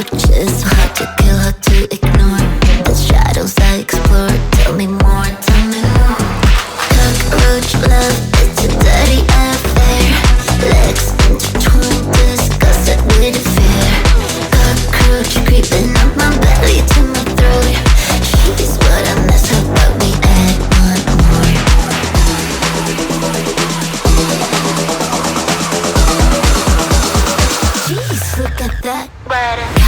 Cockroaches, so hard to kill, hard to ignore. The shadows I explore. Tell me more, tell me more. Cockroach love, it's a dirty affair. Legs intertwined, disgusted with fear. Cockroach creeping up my belly to my throat. She's what I mess up, but we add one more. Jeez, look at that. Cockroach.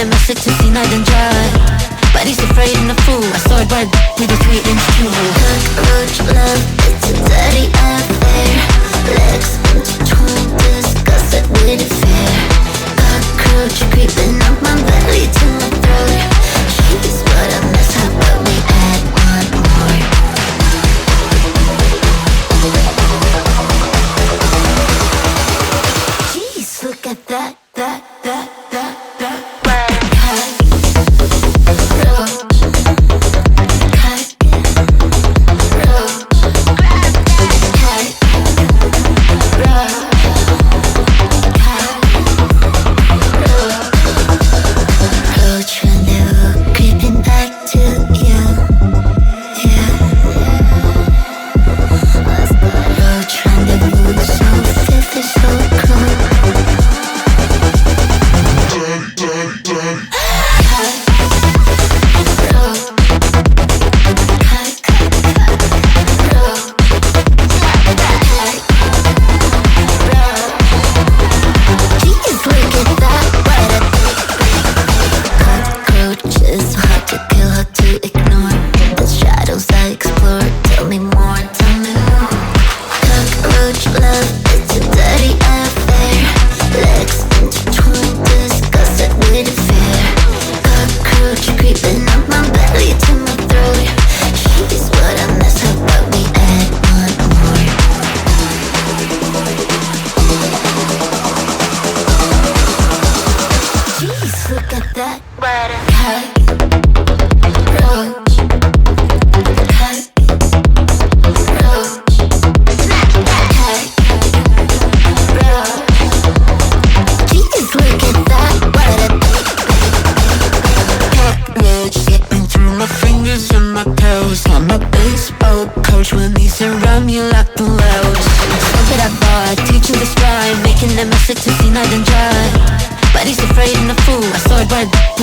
Message to see night and dry. But he's afraid and a fool. I saw it right with a 3-inch tool. Cockroach love, it's a dirty affair. Legs intertwined, disgusted with fear. Cockroach creeping up my belly to my throat. She's what I mess up, but we add one more. Jeez, look at that. close. I'm a baseball coach when they surround me like the lows. Stuff that I bought, teaching this rhyme, making them message to see night and dry. But he's afraid and a fool, I saw it right